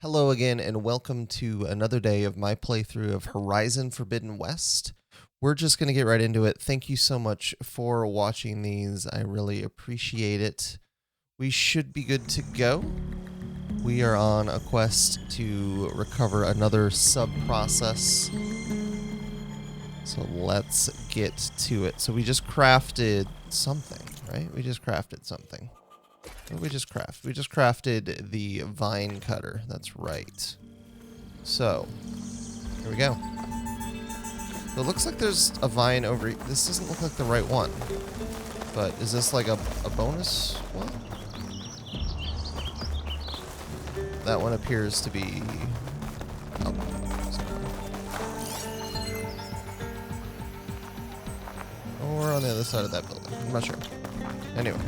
Hello again, and welcome to another day of my playthrough of Horizon Forbidden West. We're just going to get right into it. Thank you so much for watching these. I really appreciate it. We should be good to go. We are on a quest to recover another sub-process. So let's get to it. So we just crafted something, right? We just crafted something. What did we just craft? We just crafted the vine cutter. That's right. So, here we go. So it looks like there's a vine over... This doesn't look like the right one. But is this like a bonus one? That one appears to be... Oh, or on the other side of that building. I'm not sure. Anyway.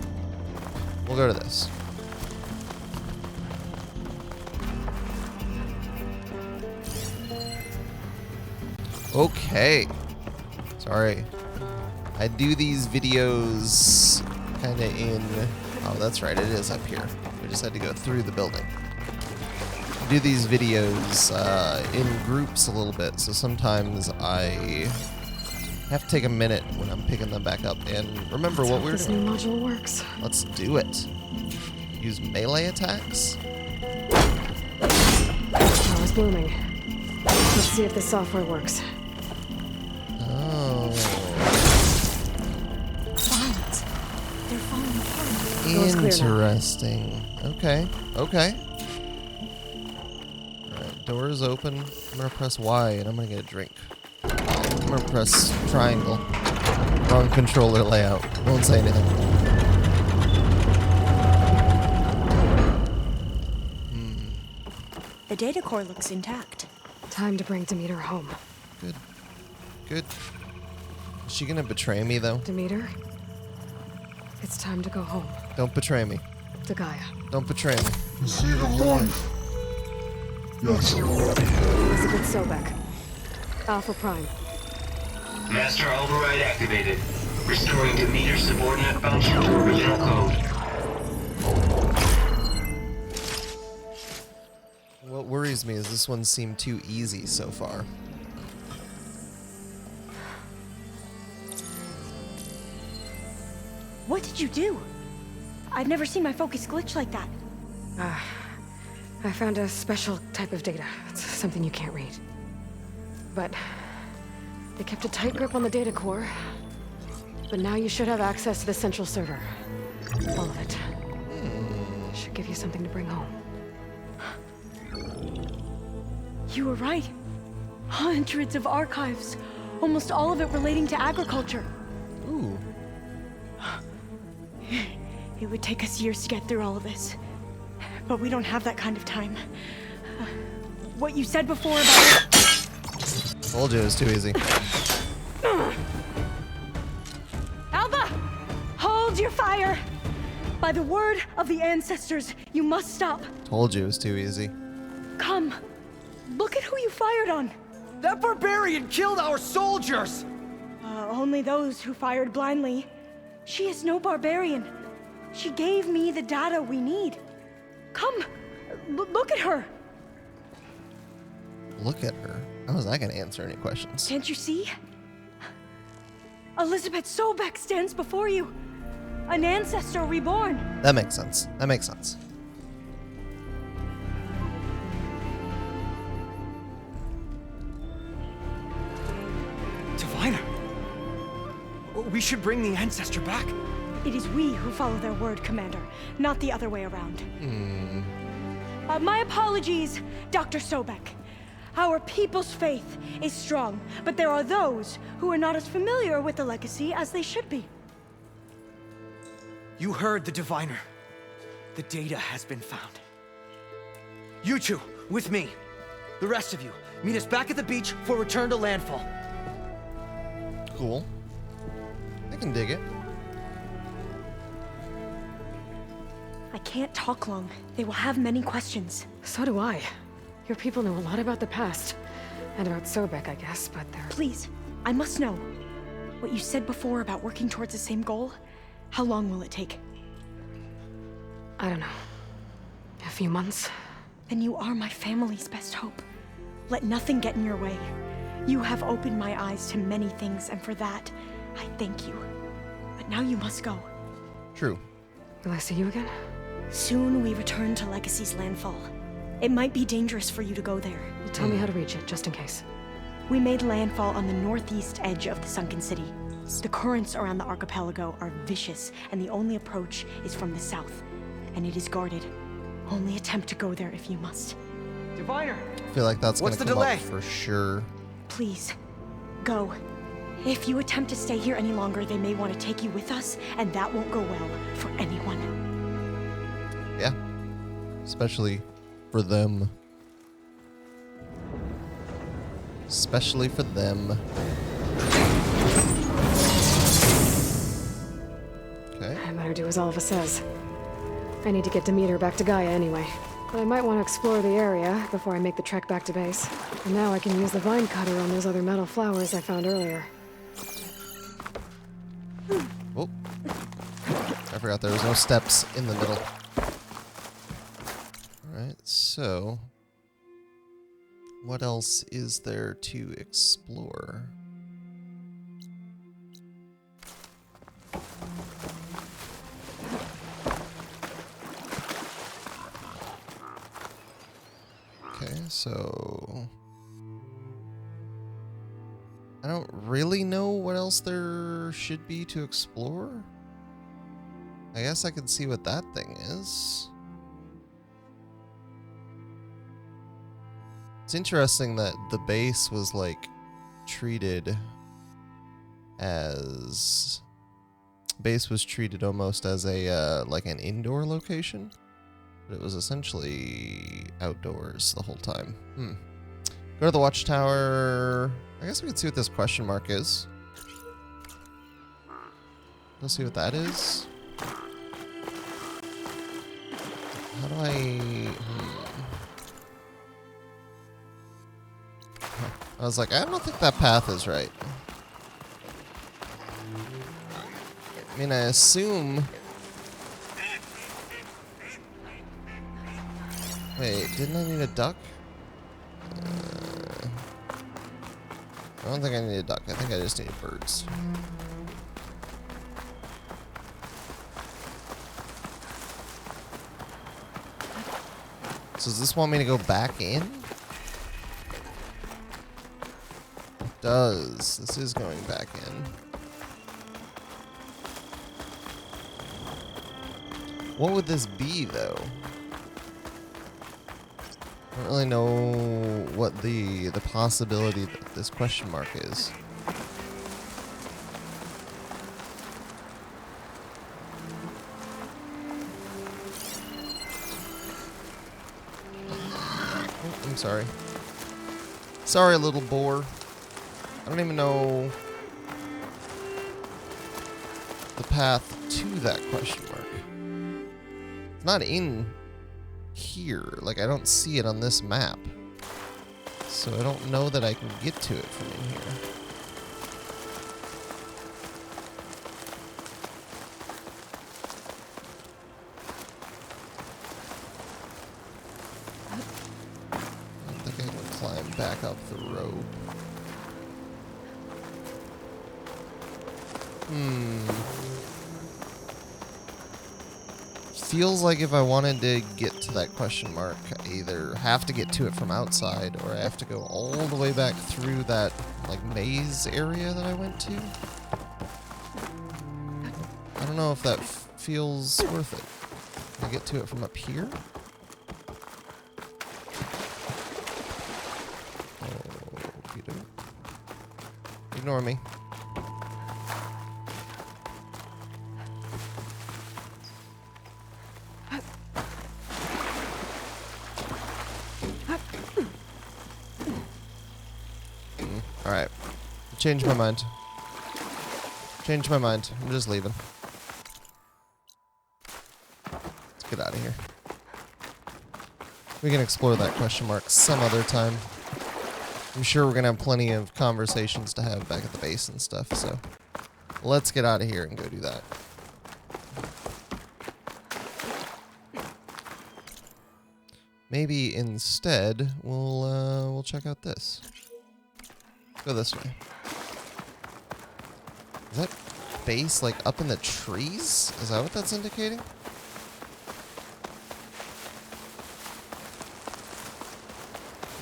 We'll go to this. Okay. Sorry. I do these videos kind of in... Oh, that's right. It is up here. We just had to go through the building. I do these videos in groups a little bit, so sometimes I have to take a minute when I'm picking them back up and remember what we're doing. This new module works. Let's do it. Use melee attacks. Power's blooming. Let's see if the software works. Oh. Vines. They're falling apart. Interesting. Okay. Okay. Alright, door is open. I'm gonna press Y and I'm gonna get a drink. I'm gonna press triangle. Wrong controller layout. Won't say anything. The data core looks intact. Time to bring Demeter home. Good. Good. Is she gonna betray me though? Demeter, it's time to go home. Don't betray me. To Gaia. Don't betray me. See the life. Yes, Elizabeth Sobek. Alpha Prime. Master override activated. Restoring Demeter subordinate function to original code. What worries me is this one seemed too easy so far. What did you do? I've never seen my focus glitch like that. I found a special type of data. It's something you can't read. But they kept a tight grip on the data core. But now you should have access to the central server. All of it. Should give you something to bring home. You were right. Hundreds of archives. Almost all of it relating to agriculture. Ooh. It would take us years to get through all of this. But we don't have that kind of time. What you said before about... Told you it was too easy. Alva! Hold your fire! By the word of the ancestors, you must stop. Told you it was too easy. Come. Look at who you fired on. That barbarian killed our soldiers! Only those who fired blindly. She is no barbarian. She gave me the data we need. Come, look at her. Look at her. How is that going to answer any questions? Can't you see? Elizabeth Sobek stands before you. An ancestor reborn. That makes sense. That makes sense. Diviner! We should bring the ancestor back. It is we who follow their word, Commander, not the other way around. My apologies, Dr. Sobek. Our people's faith is strong, but there are those who are not as familiar with the legacy as they should be. You heard the diviner. The data has been found. You two, with me. The rest of you, meet us back at the beach for return to landfall. Cool. I can dig it. I can't talk long. They will have many questions. So do I. Your people know a lot about the past. And about Sobek, I guess, but they're... Please, I must know. What you said before about working towards the same goal, how long will it take? I don't know. A few months? then you are my family's best hope. Let nothing get in your way. You have opened my eyes to many things, and for that, I thank you. But now you must go. True. Will I see you again? Soon we return to Legacy's landfall. It might be dangerous for you to go there. Tell me how to reach it, just in case. We made landfall on the northeast edge of the sunken city. The currents around the archipelago are vicious, and the only approach is from the south. And it is guarded. Only attempt to go there if you must. Diviner! I feel like that's going What's to the come delay? up for sure. Please, go. If you attempt to stay here any longer, they may want to take you with us, and that won't go well for anyone. Yeah. Especially for them. Especially for them. Okay. I better do as Alva says. I need to get Demeter back to Gaia anyway. But I might want to explore the area before I make the trek back to base. And now I can use the vine cutter on those other metal flowers I found earlier. Oh. I forgot there was no steps in the middle. Alright, so... what else is there to explore? Okay, so... I don't really know what else there should be to explore. I guess I can see what that thing is. It's interesting that the base was like treated as... base was treated almost as a like an indoor location. But it was essentially outdoors the whole time. Go to the watchtower. I guess we can see what this question mark is. Let's see what that is. How do I... I was like, I don't think that path is right. I mean, I assume... Wait, didn't I need a duck? I don't think I need a duck. I think I just need birds. So does this want me to go back in? It does. This is going back in. What would this be, though? I don't really know what the possibility that this question mark is. Oh, I'm sorry. Sorry, little boar. I don't even know the path to that question mark. It's not in here. Like, I don't see it on this map. So I don't know that I can get to it from in here. I don't think I can climb back up the rope. Feels like if I wanted to get to that question mark, I either have to get to it from outside or I have to go all the way back through that like maze area that I went to. I don't know if that feels worth it. Can I get to it from up here? Oh, Peter. Ignore me. Alright. Change my mind. Change my mind. I'm just leaving. Let's get out of here. We can explore that question mark some other time. I'm sure we're going to have plenty of conversations to have back at the base and stuff, so let's get out of here and go do that. maybe instead we'll check out this. Go this way. Is that base like up in the trees? Is that what that's indicating?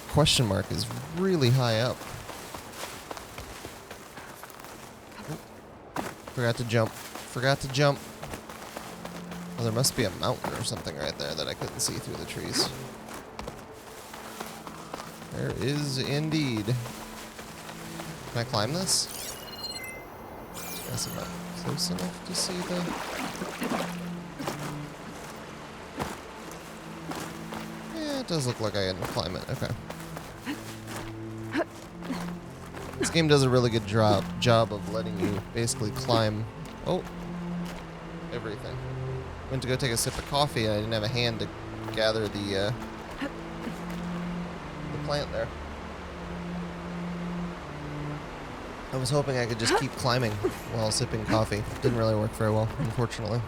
Question mark is really high up. Forgot to jump. Forgot to jump. Oh, there must be a mountain or something right there that I couldn't see through the trees. There is indeed. Can I climb this? Guess I'm not close enough to see the... Yeah, it does look like I can climb it. Okay. This game does a really good job of letting you basically climb... Oh. Everything. Went to go take a sip of coffee and I didn't have a hand to gather the plant there. I was hoping I could just keep climbing while sipping coffee. Didn't really work very well, unfortunately.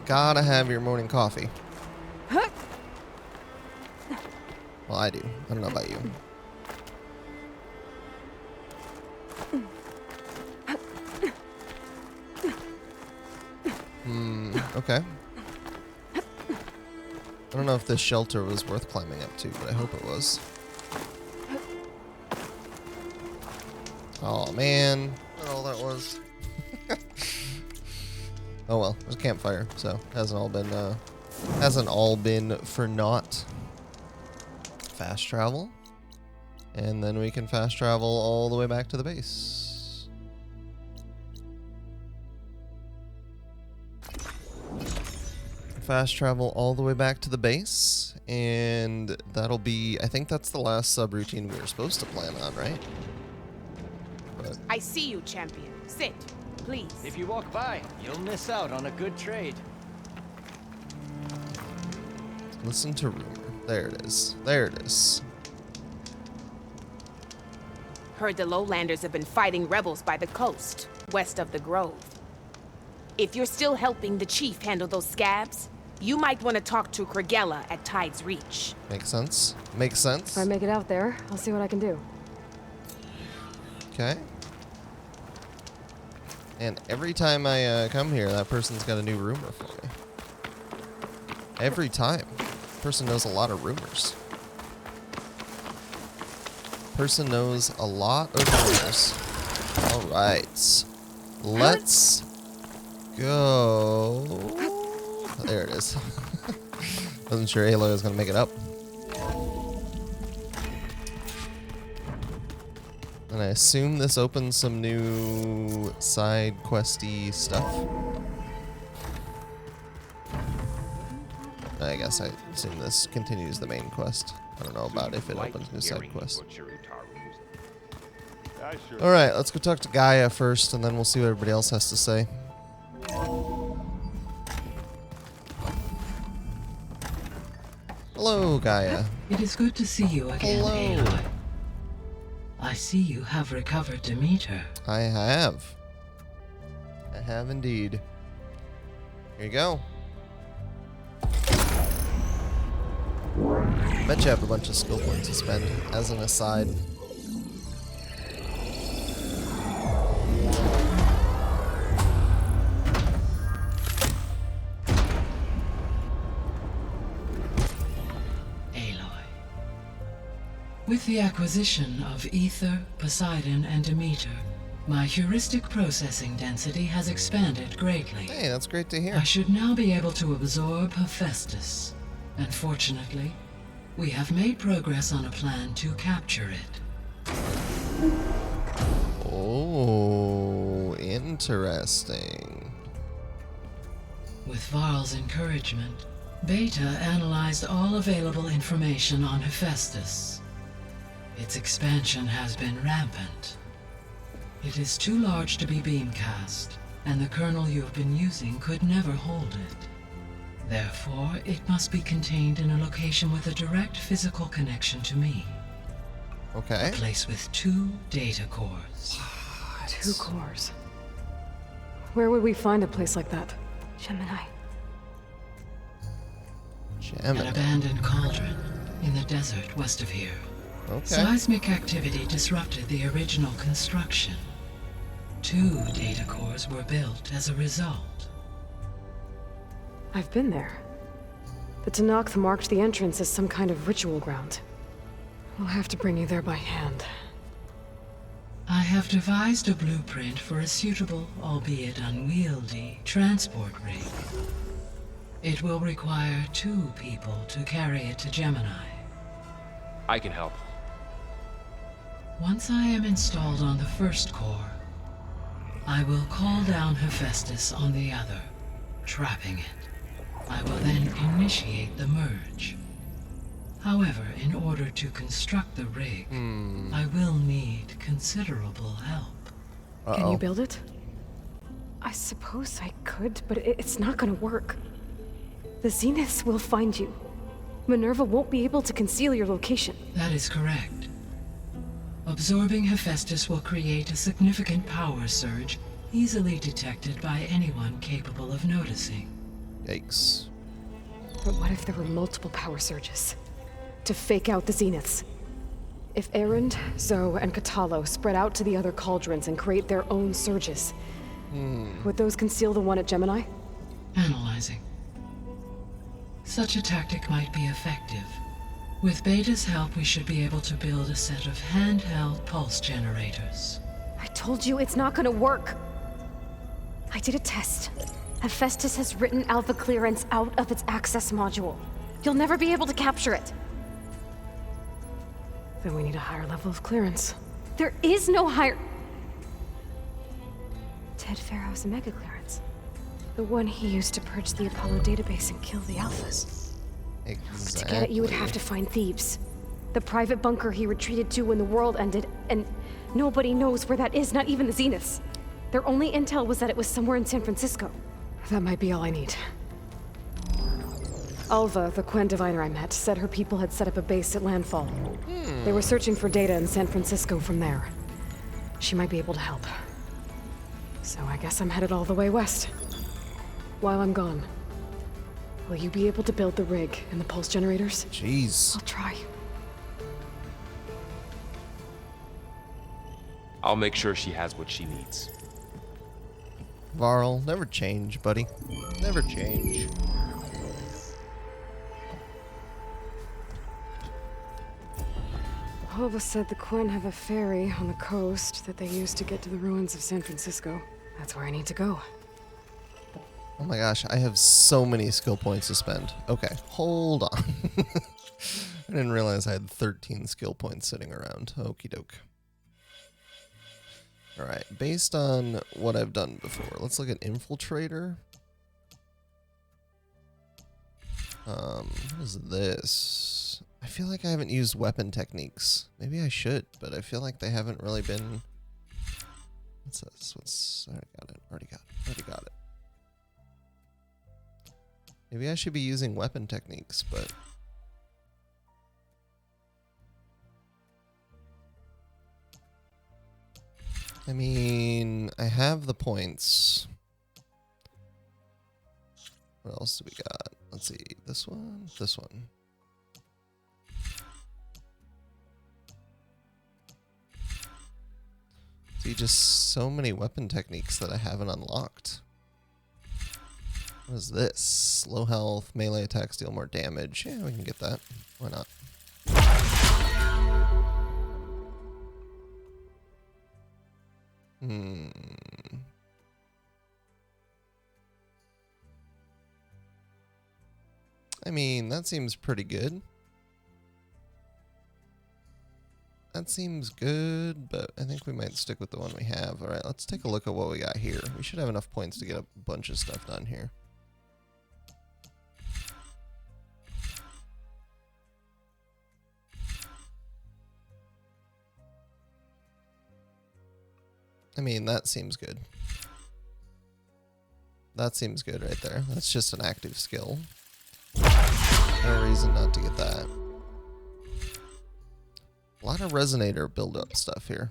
Gotta have your morning coffee. Well, I do. I don't know about you. Okay. I don't know if this shelter was worth climbing up to, but I hope it was. Oh man, that's all that was. Oh well, there's a campfire, so hasn't all been for naught. Fast travel, and then we can fast travel all the way back to the base. Fast travel all the way back to the base, and that'll be, I think that's the last subroutine we were supposed to plan on, right? But I see you, champion. Sit, please. If you walk by, you'll miss out on a good trade. listen to rumor. There it is. There it is. Heard the lowlanders have been fighting rebels by the coast, west of the grove. If you're still helping the chief handle those scabs, you might want to talk to Kragella at Tide's Reach. Makes sense. Makes sense. If I make it out there, I'll see what I can do. Okay. And every time I come here, that person's got a new rumor for me. Every time. Person knows a lot of rumors. Person knows a lot of rumors. Alright. Let's go. There it is. Wasn't sure Aloy was going to make it up. And I assume this opens some new side questy stuff. I guess I assume this continues the main quest. I don't know about if it opens new side quests. Alright, let's go talk to Gaia first, and then we'll see what everybody else has to say. Hello, Gaia. It is good to see you again, Hello. Aloy. I see you have recovered Demeter. I have. I have indeed. Here you go. Bet you have a bunch of skill points to spend, as an aside. With the acquisition of Ether, Poseidon, and Demeter, my heuristic processing density has expanded greatly. Hey, that's great to hear. I should now be able to absorb Hephaestus, and fortunately, we have made progress on a plan to capture it. Oh, interesting. With Varl's encouragement, Beta analyzed all available information on Hephaestus. Its expansion has been rampant. It is too large to be beamcast, and the kernel you have been using could never hold it. Therefore, it must be contained in a location with a direct physical connection to me. Okay. A place with 2 data cores. 2 cores. Where would we find a place like that? Gemini. An Gemini. abandoned cauldron in the desert west of here. Okay. Seismic activity disrupted the original construction. 2 data cores were built as a result. I've been there. The Tenakth marked the entrance as some kind of ritual ground. We'll have to bring you there by hand. I have devised a blueprint for a suitable, albeit unwieldy, transport rig. It will require 2 people to carry it to Gemini. I can help. Once I am installed on the first core, I will call down Hephaestus on the other, trapping it. I will then initiate the merge. However, in order to construct the rig, I will need considerable help. Can you build it? I suppose I could, but it's not gonna work. The Zeniths will find you. Minerva won't be able to conceal your location. That is correct. Absorbing Hephaestus will create a significant power surge, easily detected by anyone capable of noticing. Yikes. But what if there were multiple power surges? To fake out the Zeniths? If Erend, Zoe, and Katalo spread out to the other cauldrons and create their own surges, would those conceal the one at Gemini? Analyzing. Such a tactic might be effective. With Beta's help, we should be able to build a set of handheld pulse generators. I told you it's not gonna work. I did a test. Hephaestus has written Alpha clearance out of its access module. You'll never be able to capture it. Then we need a higher level of clearance. There is no higher... Ted Pharaoh's mega clearance. The one he used to purge the Apollo database and kill the Alphas. Exactly. To get it, you would have to find Thebes. The private bunker he retreated to when the world ended, and nobody knows where that is, not even the Zeniths. Their only intel was that it was somewhere in San Francisco. That might be all I need. Alva, the Quen diviner I met, said her people had set up a base at Landfall. They were searching for data in San Francisco from there. She might be able to help. So I guess I'm headed all the way west. While I'm gone, will you be able to build the rig and the pulse generators? Jeez. I'll try. I'll make sure she has what she needs. Varl, never change, buddy. Never change. Alva said the Quen have a ferry on the coast that they use to get to the ruins of San Francisco. That's where I need to go. Oh my gosh, I have so many skill points to spend. Okay, hold on. I didn't realize I had 13 skill points sitting around. Okie doke. Alright, based on what I've done before, let's look at Infiltrator. What is this? I feel like I haven't used weapon techniques. Maybe I should, but I feel like they haven't really been... What's this? I already got it. Maybe I should be using weapon techniques, but... I mean, I have the points. What else do we got? Let's see. This one. See, just so many weapon techniques that I haven't unlocked. What is this? Low health, melee attacks deal more damage. Yeah, we can get that. Why not? I mean, that seems pretty good. That seems good, but I think we might stick with the one we have. Alright, let's take a look at what we got here. We should have enough points to get a bunch of stuff done here. I mean, that seems good. That seems good right there. That's just an active skill. No reason not to get that. A lot of resonator build-up stuff here.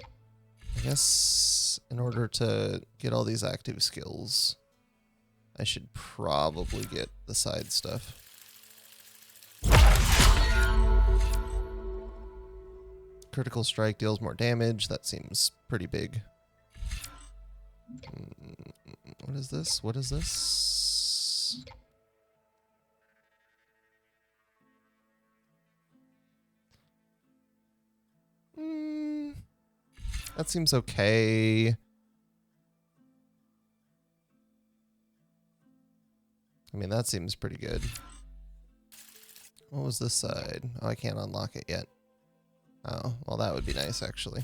I guess in order to get all these active skills, I should probably get the side stuff. Critical strike deals more damage. That seems pretty big. What is this? What is this? That seems okay. I mean, that seems pretty good. What was this side? Oh, I can't unlock it yet. Oh, well, that would be nice, actually.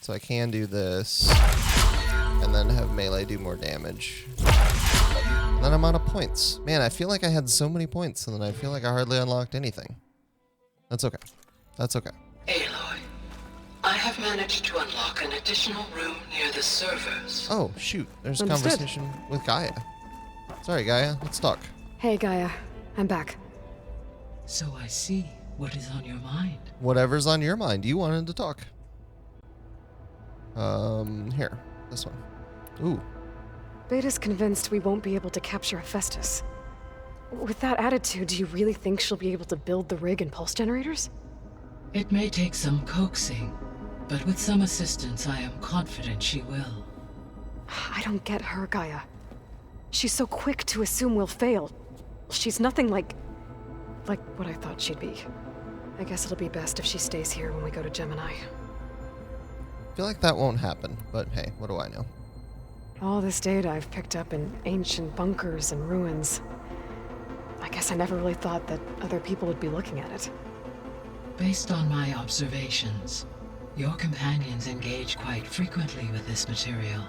So I can do this, and then have melee do more damage. And then I'm out of points. Man, I feel like I had so many points, and then I feel like I hardly unlocked anything. That's okay. That's okay. Aloy, I have managed to unlock an additional room near the servers. Oh, shoot. There's a Understood. conversation with Gaia. Sorry, Gaia. Let's talk. Hey, Gaia. I'm back. So I see what is on your mind. Whatever's on your mind. You wanted to talk. Here. This one. Ooh. Beta's convinced we won't be able to capture Hephaestus. With that attitude, do you really think she'll be able to build the rig and pulse generators? It may take some coaxing, but with some assistance, I am confident she will. I don't get her, Gaia. She's so quick to assume we'll fail. She's nothing like what I thought she'd be. I guess it'll be best if she stays here when we go to Gemini. I feel like that won't happen, but hey, what do I know? All this data I've picked up in ancient bunkers and ruins. I guess I never really thought that other people would be looking at it. Based on my observations, your companions engage quite frequently with this material.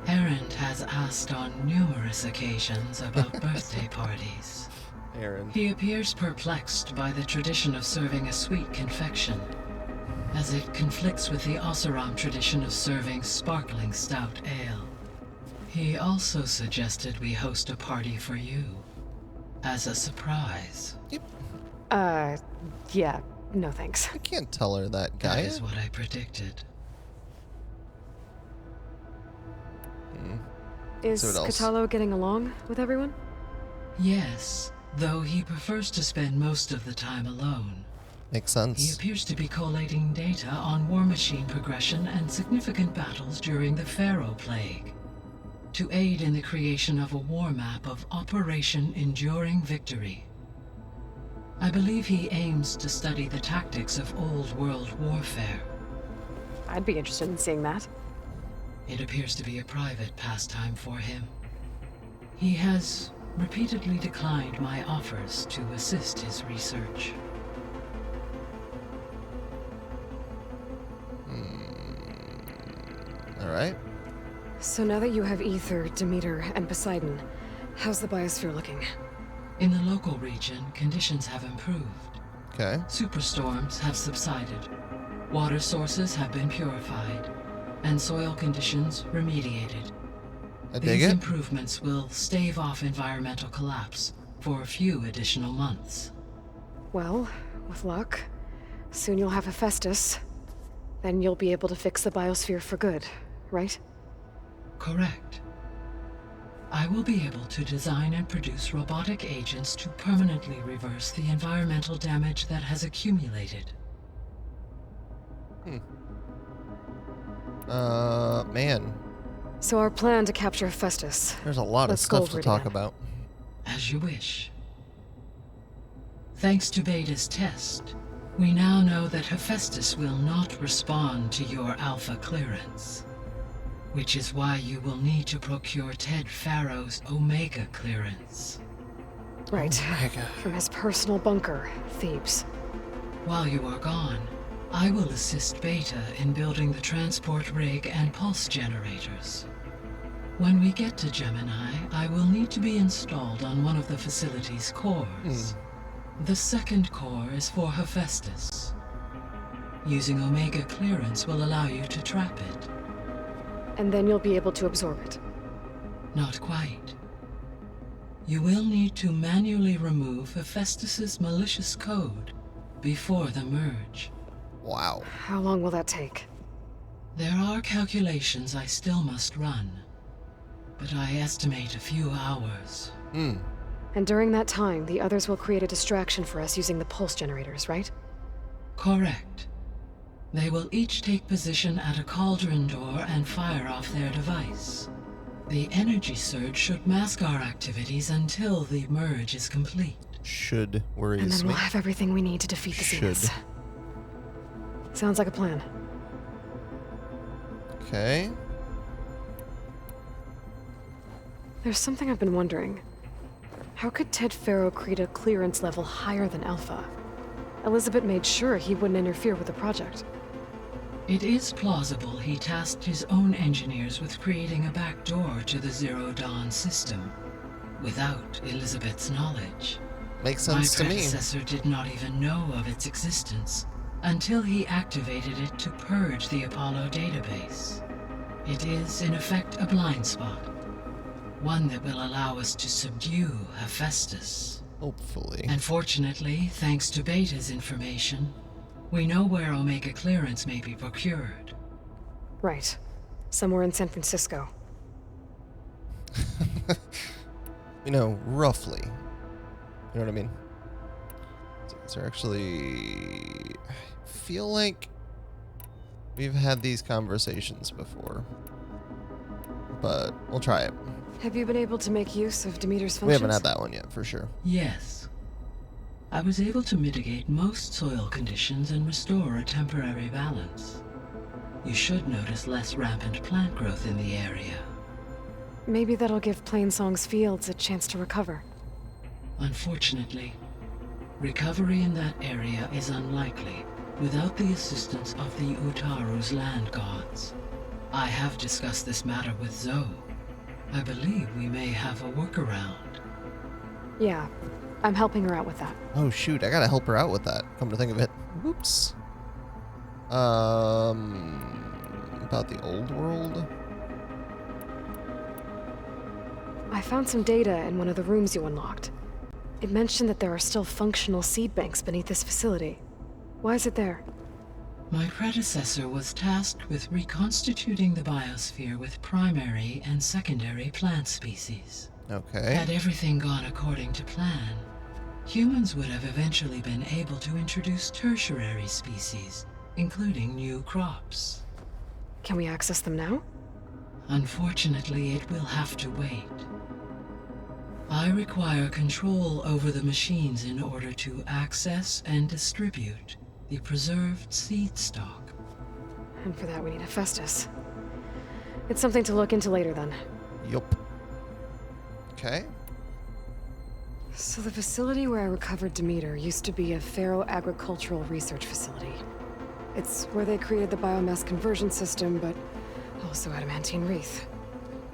Erend has asked on numerous occasions about birthday parties. Aaron. He appears perplexed by the tradition of serving a sweet confection, as it conflicts with the Oseram tradition of serving sparkling stout ale. He also suggested we host a party for you, as a surprise. Yeah, no thanks. I can't tell her that, That Gaia. is what I predicted. Is So what else? Katalo getting along with everyone? Yes, though he prefers to spend most of the time alone. Makes He sense. appears to be collating data on war machine progression and significant battles during the Pharaoh Plague, to aid in the creation of a war map of Operation Enduring Victory. I believe he aims to study the tactics of Old World warfare. I'd be interested in seeing that. It appears to be a private pastime for him. He has repeatedly declined my offers to assist his research. Alright. So now that you have Ether, Demeter, and Poseidon, how's the biosphere looking? In the local region, conditions have improved. Okay. Superstorms have subsided. Water sources have been purified, and soil conditions remediated. I dig These it. improvements will stave off environmental collapse for a few additional months. Well, with luck, soon you'll have Hephaestus. Then you'll be able to fix the biosphere for good, right? Correct. I will be able to design and produce robotic agents to permanently reverse the environmental damage that has accumulated. Man, So our plan to capture Hephaestus. there's a lot of Let's go stuff over to it talk again. about. As you wish. Thanks to Beta's test, we now know that Hephaestus will not respond to your Alpha clearance. Which is why you will need to procure Ted Pharaoh's Omega clearance. Right. Omega. From his personal bunker, Thebes. While you are gone, I will assist Beta in building the transport rig and pulse generators. When we get to Gemini, I will need to be installed on one of the facility's cores. The second core is for Hephaestus. Using Omega clearance will allow you to trap it. And then you'll be able to absorb it. Not quite. You will need to manually remove Hephaestus's malicious code before the merge. Wow. How long will that take? There are calculations I still must run, but I estimate a few hours. And during that time, the others will create a distraction for us using the pulse generators, right? Correct. They will each take position at a cauldron door and fire off their device. The energy surge should mask our activities until the merge is complete. Should worries And then me. we'll have everything we need to defeat the Should. Zeniths. Sounds like a plan. Okay. There's something I've been wondering. How could Ted Faro create a clearance level higher than Alpha? Elizabeth made sure he wouldn't interfere with the project. It is plausible he tasked his own engineers with creating a back door to the Zero Dawn system, without Elizabeth's knowledge. Makes sense to My me. predecessor did not even know of its existence until he activated it to purge the Apollo database. It is, in effect, a blind spot. One that will allow us to subdue Hephaestus. Hopefully. And fortunately, thanks to Beta's information, we know where Omega clearance may be procured. Right. Somewhere in San Francisco. You know, roughly. You know what I mean? Is there actually... I feel like we've had these conversations before. But we'll try it. Have you been able to make use of Demeter's functions? We haven't had that one yet, for sure. Yes. I was able to mitigate most soil conditions and restore a temporary balance. You should notice less rampant plant growth in the area. Maybe that'll give Plainsong's fields a chance to recover. Unfortunately, recovery in that area is unlikely without the assistance of the Utaru's land gods. I have discussed this matter with Zoe. I believe we may have a workaround. Yeah, I'm helping her out with that. Oh shoot, I gotta help her out with that. Come to think of it. Whoops. About the old world? I found some data in one of the rooms you unlocked. It mentioned that there are still functional seed banks beneath this facility. Why is it there? My predecessor was tasked with reconstituting the biosphere with primary and secondary plant species. Okay. Had everything gone according to plan, humans would have eventually been able to introduce tertiary species, including new crops. Can we access them now? Unfortunately, it will have to wait. I require control over the machines in order to access and distribute the preserved seed stock. And for that we need Hephaestus. It's something to look into later then. Yup. Okay. So the facility where I recovered Demeter used to be a Faro agricultural research facility. It's where they created the biomass conversion system, but also adamantine wreath.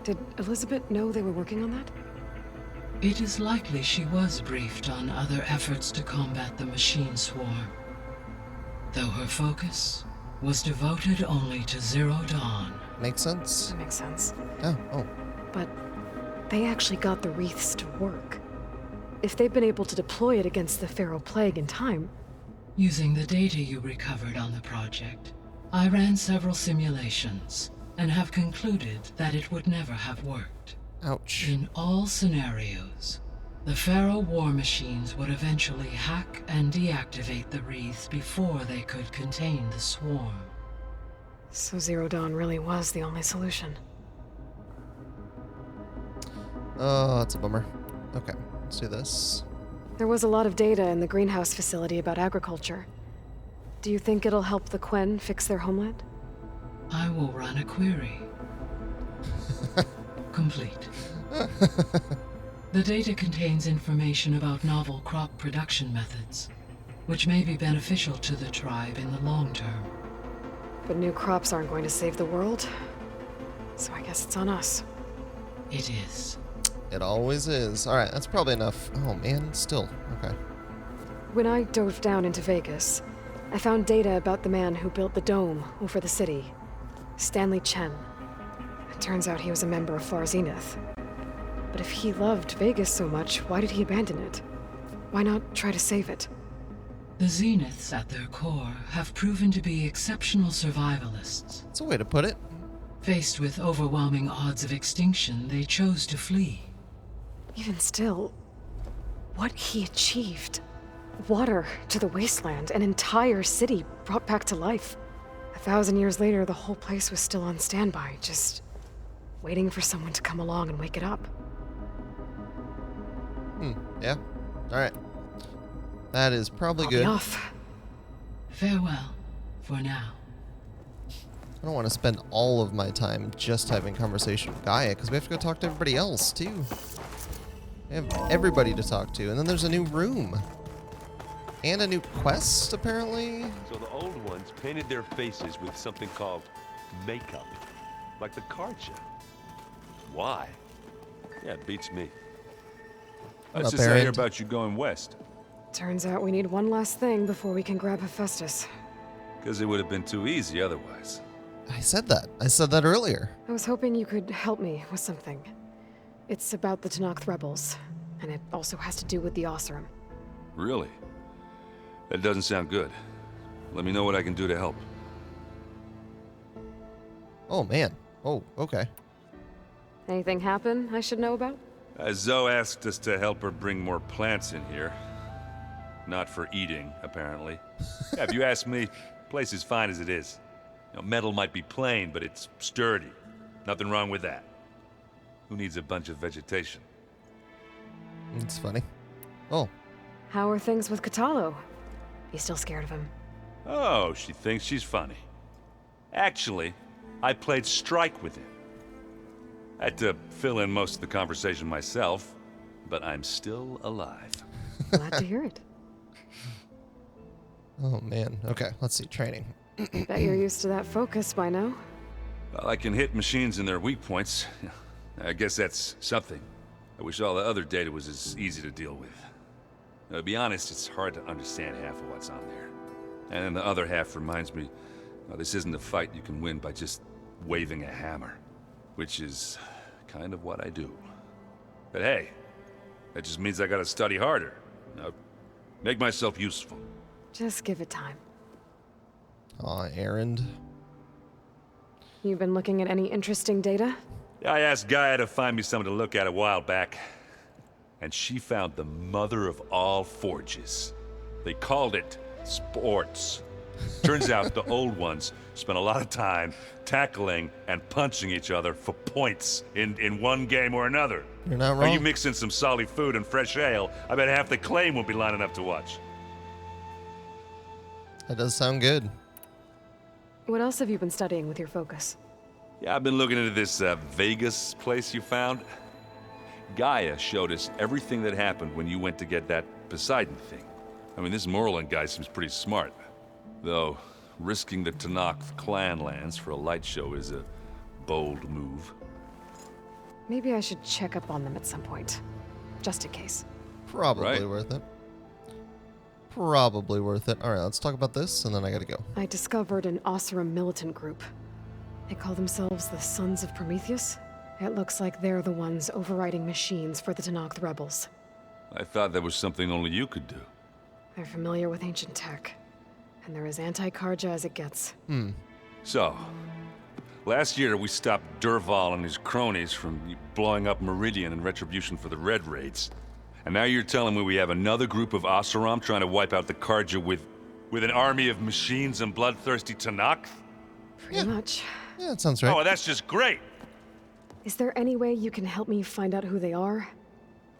Did Elizabeth know they were working on that? It is likely she was briefed on other efforts to combat the machine swarm, though her focus was devoted only to Zero Dawn. Makes sense. That makes sense. Oh. But they actually got the wreaths to work. If they've been able to deploy it against the Faro Plague in time... Using the data you recovered on the project, I ran several simulations and have concluded that it would never have worked. Ouch. In all scenarios, the Faro war machines would eventually hack and deactivate the wreaths before they could contain the swarm. So Zero Dawn really was the only solution. Oh, that's a bummer. Okay, let's do this. There was a lot of data in the greenhouse facility about agriculture. Do you think it'll help the Quen fix their homeland? I will run a query. Complete. The data contains information about novel crop production methods, which may be beneficial to the tribe in the long term. But new crops aren't going to save the world, so I guess it's on us. It is. It always is. Alright, that's probably enough. Oh man, still. Okay. When I dove down into Vegas, I found data about the man who built the dome over the city, Stanley Chen. It turns out he was a member of Far Zenith. But if he loved Vegas so much, why did he abandon it? Why not try to save it? The Zeniths, at their core, have proven to be exceptional survivalists. That's a way to put it. Faced with overwhelming odds of extinction, they chose to flee. Even still, what he achieved. Water to the wasteland, an entire city brought back to life. 1,000 years later, the whole place was still on standby, just waiting for someone to come along and wake it up. Yeah. Alright. That is probably I'll good. be off. Farewell, for now. I don't want to spend all of my time just having conversation with Gaia, because we have to go talk to everybody else, too. We have everybody to talk to, and then there's a new room. And a new quest, apparently. So the old ones painted their faces with something called makeup. Like the Karja. Why? Yeah, it beats me. What Let's up, just say Erend? about you going west. Turns out we need one last thing before we can grab Hephaestus. Because it would have been too easy otherwise. I said that. I said that earlier. I was hoping you could help me with something. It's about the Tenakth rebels, and it also has to do with the Oseram. Really? That doesn't sound good. Let me know what I can do to help. Oh, man. Oh, okay. Anything happen I should know about? Zoe asked us to help her bring more plants in here. Not for eating, apparently. Yeah, if you ask me, the place is fine as it is. You know, metal might be plain, but it's sturdy. Nothing wrong with that. Who needs a bunch of vegetation? It's funny. Oh, How are things with Katalo? You still scared of him? Oh, she thinks she's funny. Actually, I played strike with him. I had to fill in most of the conversation myself, but I'm still alive. Glad to hear it. oh man. Okay, let's see. Training. Bet you're used to that focus by now. Well, I can hit machines in their weak points. I guess that's something. I wish all the other data was as easy to deal with. To be honest, it's hard to understand half of what's on there. And then the other half reminds me, this isn't a fight you can win by just waving a hammer. Which is kind of what I do. But hey, that just means I gotta study harder. Make myself useful. Just give it time. Aw, Erend. You've been looking at any interesting data? I asked Gaia to find me something to look at a while back. And she found the mother of all forges. They called it sports. Turns out the old ones spent a lot of time tackling and punching each other for points in one game or another. You're not Now, wrong. you mix in some solid food and fresh ale, I bet half the claim won't be lining up to watch. That does sound good. What else have you been studying with your focus? Yeah, I've been looking into this Vegas place you found. Gaia showed us everything that happened when you went to get that Poseidon thing. I mean, this Merlin guy seems pretty smart. Though, risking the Tenakth clan lands for a light show is a bold move. Maybe I should check up on them at some point. Just in case. Probably Right. worth it. Probably worth it. All right, let's talk about this, and then I gotta go. I discovered an Oseram militant group. They call themselves the Sons of Prometheus. It looks like they're the ones overriding machines for the Tenakth rebels. I thought that was something only you could do. They're familiar with ancient tech. And they're as anti-Karja as it gets. So, last year we stopped Durval and his cronies from blowing up Meridian in retribution for the Red Raids. And now you're telling me we have another group of Oseram trying to wipe out the Karja with an army of machines and bloodthirsty Tenakth? Pretty much. Yeah, that sounds right. Oh, that's just great! Is there any way you can help me find out who they are?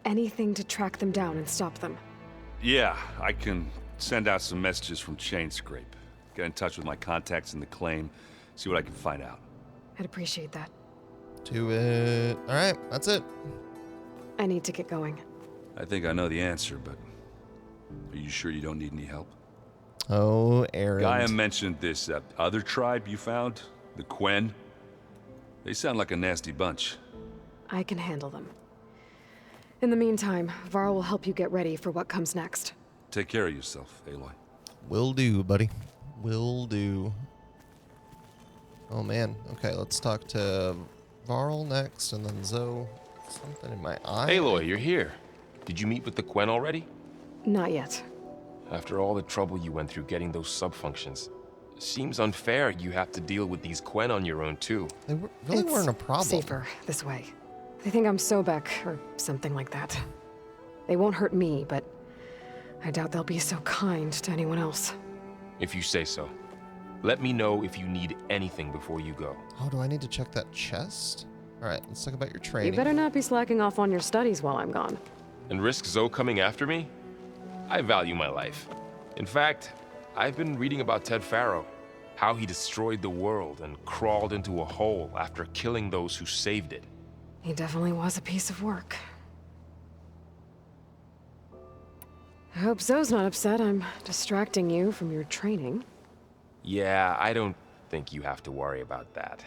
Anything to track them down and stop them? Yeah, I can send out some messages from Chainscrape. Get in touch with my contacts in the claim, see what I can find out. I'd appreciate that. Do it. All right, that's it. I need to get going. I think I know the answer, but are you sure you don't need any help? Oh, Erend. Gaia mentioned this other tribe you found, the Quen. They sound like a nasty bunch. I can handle them. In the meantime, Varl will help you get ready for what comes next. Take care of yourself, Aloy. Will do, buddy. Will do. Oh, man. Okay, let's talk to Varl next, and then Zoe. Something in my eye. Aloy, you're here. Did you meet with the Quen already? Not yet. After all the trouble you went through getting those subfunctions, seems unfair you have to deal with these Quen on your own too. They really weren't a problem. Safer this way. They think I'm Sobek or something like that. They won't hurt me, but I doubt they'll be so kind to anyone else. If you say so. Let me know if you need anything before you go. Oh, do I need to check that chest? All right, let's talk about your training. You better not be slacking off on your studies while I'm gone. And risk Zoe coming after me? I value my life. In fact, I've been reading about Ted Faro. How he destroyed the world and crawled into a hole after killing those who saved it. He definitely was a piece of work. I hope Zoe's not upset I'm distracting you from your training. Yeah, I don't think you have to worry about that.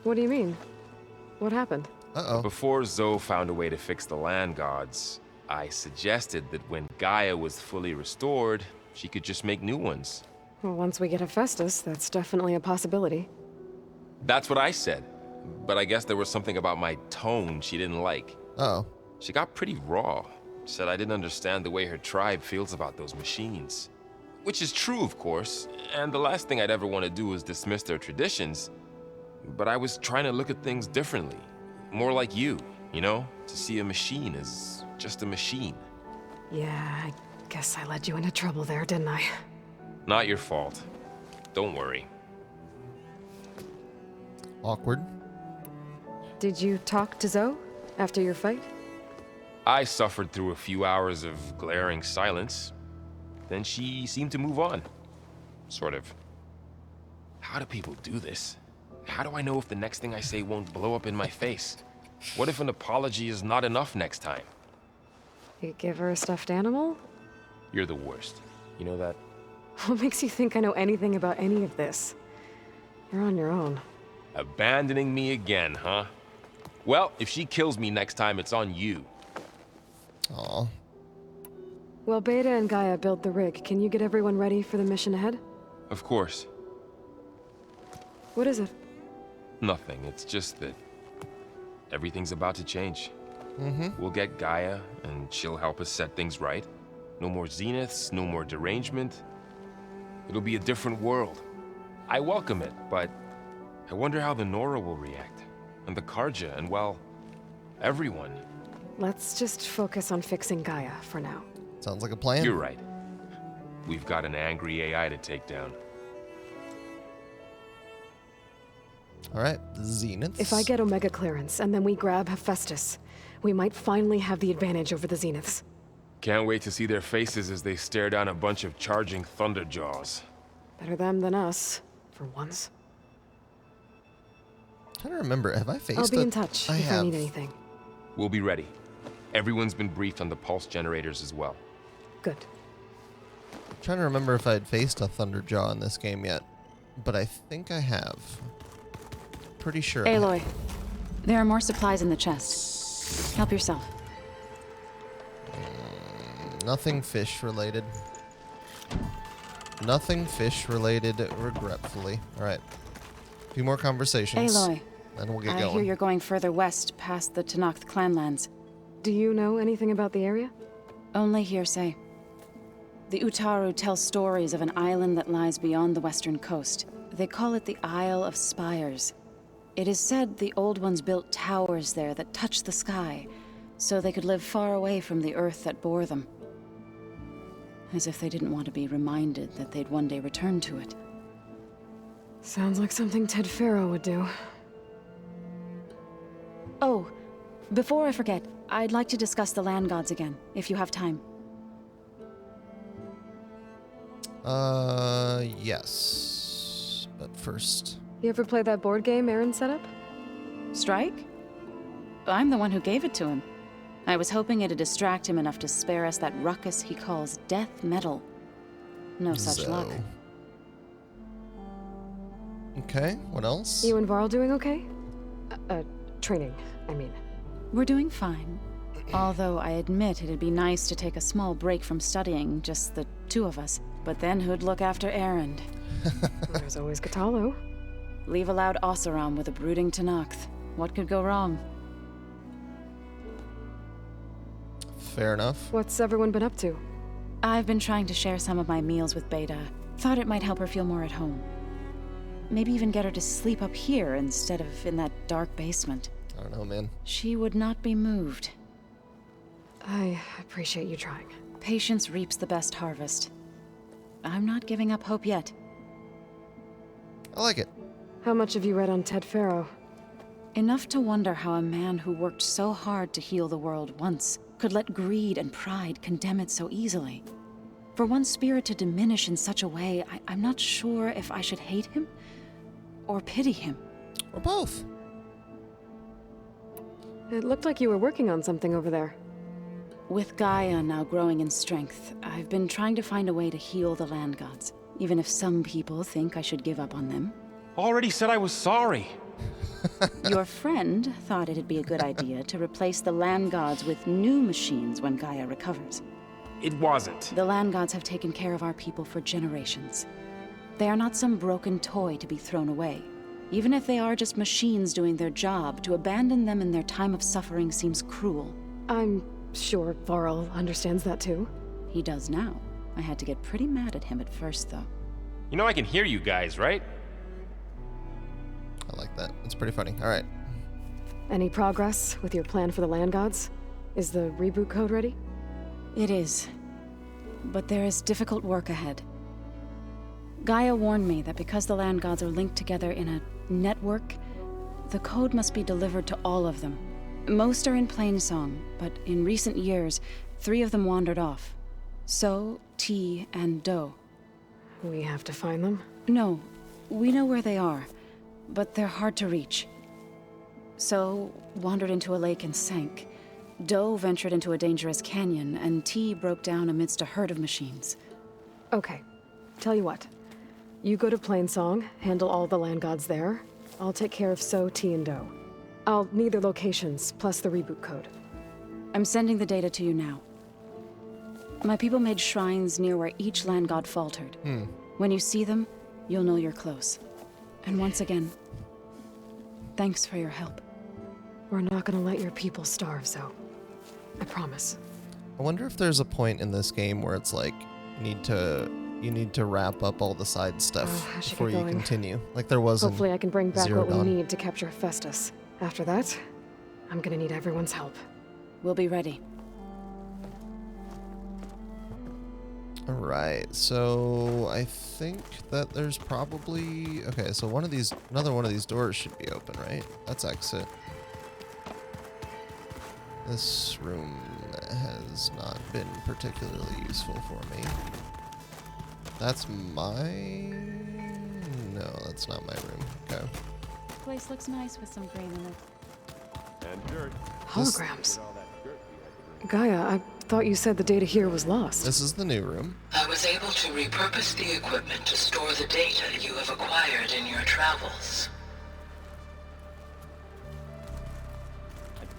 What do you mean? What happened? Uh-oh. Before Zoe found a way to fix the land gods, I suggested that when Gaia was fully restored, she could just make new ones. Well, once we get Hephaestus, that's definitely a possibility. That's what I said. But I guess there was something about my tone she didn't like. Uh-oh. She got pretty raw. Said I didn't understand the way her tribe feels about those machines. Which is true, of course, and the last thing I'd ever want to do is dismiss their traditions. But I was trying to look at things differently. More like you know? To see a machine as just a machine. Yeah, I guess I led you into trouble there, didn't I? Not your fault. Don't worry. Awkward. Did you talk to Zoe after your fight? I suffered through a few hours of glaring silence. Then she seemed to move on. Sort of. How do people do this? How do I know if the next thing I say won't blow up in my face? What if an apology is not enough next time? You give her a stuffed animal? You're the worst. You know that? What makes you think I know anything about any of this? You're on your own. Abandoning me again, huh? Well, if she kills me next time, it's on you. Aw. Well, Beta and Gaia built the rig. Can you get everyone ready for the mission ahead? Of course. What is it? Nothing. It's just that everything's about to change. We'll get Gaia, and she'll help us set things right. No more zeniths, no more derangement. It'll be a different world. I welcome it, but I wonder how the Nora will react. And the Karja, and well, everyone. Let's just focus on fixing Gaia for now. Sounds like a plan. You're right. We've got an angry AI to take down. All right, Zeniths. If I get Omega clearance and then we grab Hephaestus, we might finally have the advantage over the Zeniths. Can't wait to see their faces as they stare down a bunch of charging Thunderjaws. Better them than us, for once. I'm trying to remember, have I faced I'll be in touch if I need have. anything. We'll be ready. Everyone's been briefed on the pulse generators as well. Good. I'm trying to remember if I had faced a Thunderjaw in this game yet, but I think I have. Pretty sure. I have. Aloy, there are more supplies in the chest. Help yourself. Nothing fish related. Nothing fish related, regretfully. All right. A few more conversations. Aloy, then we'll get I going. hear you're going further west past the Tenakth clanlands. Do you know anything about the area? Only hearsay. The Utaru tell stories of an island that lies beyond the western coast. They call it the Isle of Spires. It is said the Old Ones built towers there that touch the sky, so they could live far away from the earth that bore them. As if they didn't want to be reminded that they'd one day return to it. Sounds like something Ted Faro would do. Oh, before I forget, I'd like to discuss the land gods again, if you have time. Yes. But first. You ever play that board game Aaron set up? Strike? I'm the one who gave it to him. I was hoping it'd distract him enough to spare us that ruckus he calls death metal. No such luck. Okay, what else? You and Varl doing okay? Training, I mean. We're doing fine. Although I admit it'd be nice to take a small break from studying, just the two of us. But then who'd look after Erend? There's always Katalo. Leave a loud Oseram with a brooding Tenakth. What could go wrong? Fair enough. What's everyone been up to? I've been trying to share some of my meals with Beta. Thought it might help her feel more at home. Maybe even get her to sleep up here instead of in that dark basement. I don't know, man. She would not be moved. I appreciate you trying. Patience reaps the best harvest. I'm not giving up hope yet. I like it. How much have you read on Ted Faro? Enough to wonder how a man who worked so hard to heal the world once could let greed and pride condemn it so easily. For one's spirit to diminish in such a way, I'm not sure if I should hate him or pity him. Or both. It looked like you were working on something over there. With Gaia now growing in strength, I've been trying to find a way to heal the land gods, even if some people think I should give up on them. Already said I was sorry. Your friend thought it'd be a good idea to replace the land gods with new machines when Gaia recovers. It wasn't. The land gods have taken care of our people for generations. They are not some broken toy to be thrown away. Even if they are just machines doing their job, to abandon them in their time of suffering seems cruel. I'm sure Varl understands that too. He does now. I had to get pretty mad at him at first, though. You know I can hear you guys, right? I like that. It's pretty funny. All right. Any progress with your plan for the land gods? Is the reboot code ready? It is. But there is difficult work ahead. Gaia warned me that because the land gods are linked together in a network, the code must be delivered to all of them. Most are in Plainsong, but in recent years, 3 of them wandered off. So, T, and Do. We have to find them? No, we know where they are, but they're hard to reach. So, wandered into a lake and sank. Do ventured into a dangerous canyon, and T broke down amidst a herd of machines. Okay, tell you what. You go to Plainsong, handle all the land gods there. I'll take care of So, T, and Do. I'll need their locations, plus the reboot code. I'm sending the data to you now. My people made shrines near where each land god faltered. When you see them, you'll know you're close. And once again, thanks for your help. We're not gonna let your people starve, Zo. I promise. I wonder if there's a point in this game where it's like you need to wrap up all the side stuff I should before get you going. continue. Like there was in Hopefully I can bring back Zero what we Dawn. need to capture Hephaestus. After that, I'm gonna need everyone's help. We'll be ready. All right, so I think that there's probably okay. So another one of these doors should be open, right? That's exit. This room has not been particularly useful for me. That's my... No, that's not my room. Okay. Place looks nice with some green in it. And dirt. Holograms. Gaia, I thought you said the data here was lost. This is the new room. I was able to repurpose the equipment to store the data you have acquired in your travels.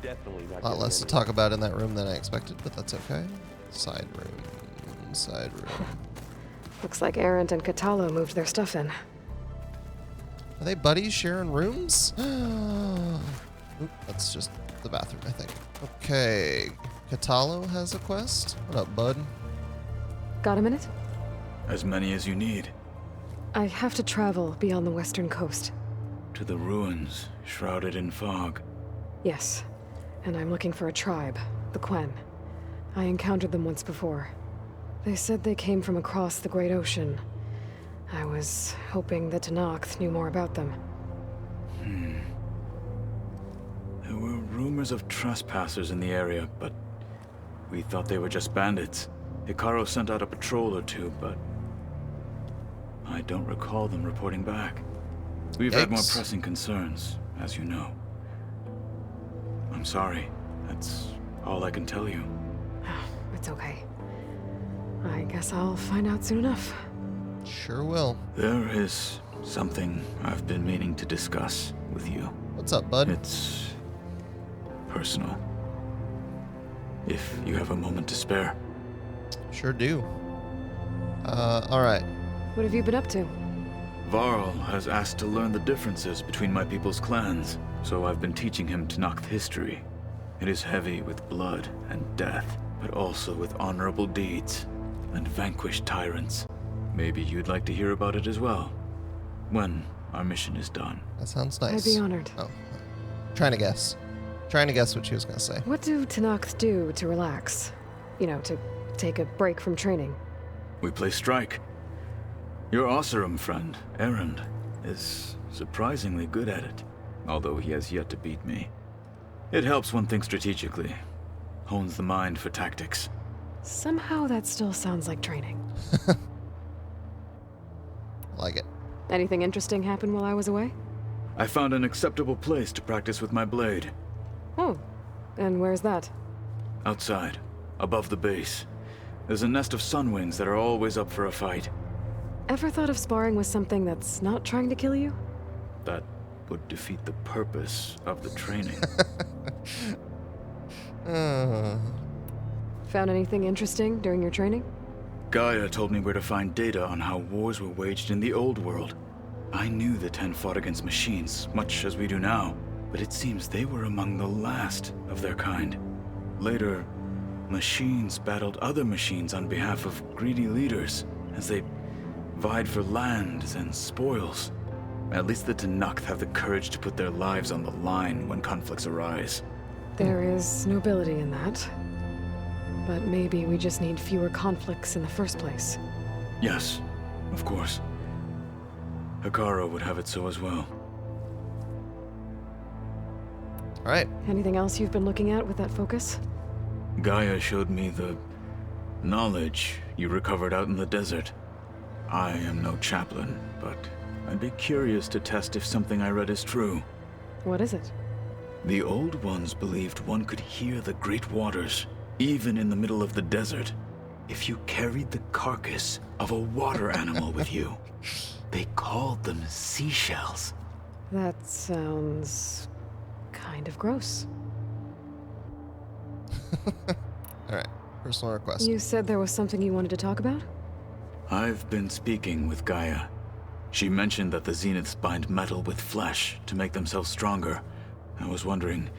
Definitely not. A lot less to talk about in that room than I expected, but that's okay. Side room. Side room. Looks like Arendt and Katalo moved their stuff in. Are they buddies sharing rooms? Oop, that's just the bathroom, I think. Okay. Katalo has a quest. What up, bud? Got a minute? As many as you need. I have to travel beyond the western coast. To the ruins, shrouded in fog. Yes. And I'm looking for a tribe, the Quen. I encountered them once before. They said they came from across the Great Ocean. I was hoping that Tenakth knew more about them. There were rumors of trespassers in the area, but we thought they were just bandits. Hikaru sent out a patrol or two, but I don't recall them reporting back. We've had more pressing concerns, as you know. I'm sorry. That's all I can tell you. It's okay. I guess I'll find out soon enough. Sure will. There is something I've been meaning to discuss with you. What's up, bud? It's personal. If you have a moment to spare. Sure do. Alright. What have you been up to? Varl has asked to learn the differences between my people's clans, so I've been teaching him Tenakth history. It is heavy with blood and death, but also with honorable deeds. and vanquish tyrants. Maybe you'd like to hear about it as well, when our mission is done. That sounds nice. I'd be honored. Oh, trying to guess. Trying to guess what she was going to say. What do Tenakth do to relax? You know, to take a break from training? We play strike. Your Oseram friend, Erend, is surprisingly good at it, although he has yet to beat me. It helps one think strategically, hones the mind for tactics. Somehow that still sounds like training. Like it. Anything interesting happen while I was away? I found an acceptable place to practice with my blade. Oh, and where's that? Outside, above the base. There's a nest of sunwings that are always up for a fight. Ever thought of sparring with something that's not trying to kill you? That would defeat the purpose of the training. Found anything interesting during your training? Gaia told me where to find data on how wars were waged in the old world. I knew the Ten fought against machines, much as we do now, but it seems they were among the last of their kind. Later, machines battled other machines on behalf of greedy leaders, as they vied for lands and spoils. At least the Tenakth have the courage to put their lives on the line when conflicts arise. There is nobility in that. But maybe we just need fewer conflicts in the first place. Yes, of course. Hekarro would have it so as well. All right. Anything else you've been looking at with that focus? Gaia showed me the knowledge you recovered out in the desert. I am no chaplain, but I'd be curious to test if something I read is true. What is it? The Old Ones believed one could hear the great waters, even in the middle of the desert, if you carried the carcass of a water animal with you. They called them seashells. That sounds kind of gross. All right, personal request. You said there was something you wanted to talk about? I've been speaking with Gaia. She mentioned that the Zeniths bind metal with flesh to make themselves stronger. I was wondering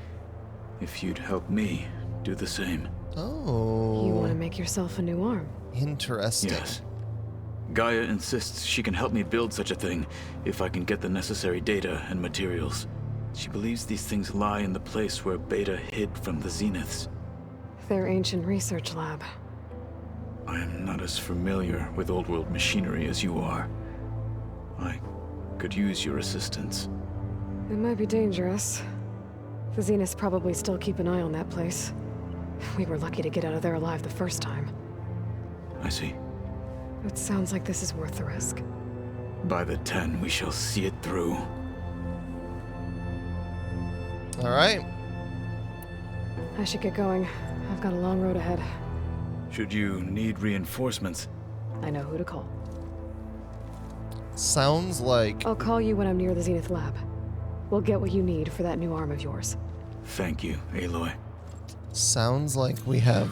if you'd help me do the same. Oh. You want to make yourself a new arm? Interesting. Yes. Gaia insists she can help me build such a thing if I can get the necessary data and materials. She believes these things lie in the place where Beta hid from the Zeniths. Their ancient research lab. I am not as familiar with old world machinery as you are. I could use your assistance. It might be dangerous. The Zeniths probably still keep an eye on that place. We were lucky to get out of there alive the first time. I see. It sounds like this is worth the risk. By the 10, we shall see it through. All right. I should get going. I've got a long road ahead. Should you need reinforcements? I know who to call. Sounds like... I'll call you when I'm near the Zenith lab. We'll get what you need for that new arm of yours. Thank you, Aloy. Sounds like we have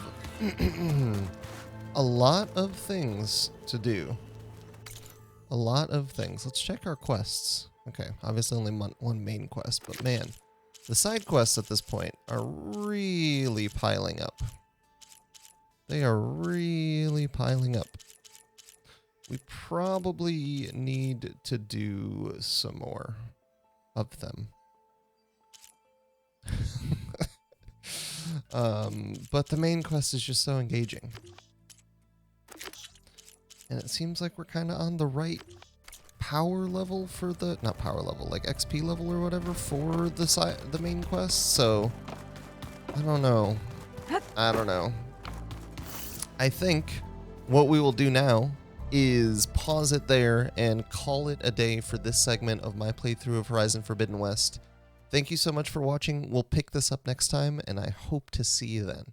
a lot of things to do. A lot of things. Let's check our quests. Okay, obviously only one main quest, but man, the side quests at this point are really piling up. They are really piling up. We probably need to do some more of them. But the main quest is just so engaging. And it seems like we're kind of on the right power level for the... Not power level, like XP level or whatever for the main quest. So, I don't know. I don't know. I think what we will do now is pause it there and call it a day for this segment of my playthrough of Horizon Forbidden West. Thank you so much for watching. We'll pick this up next time, and I hope to see you then.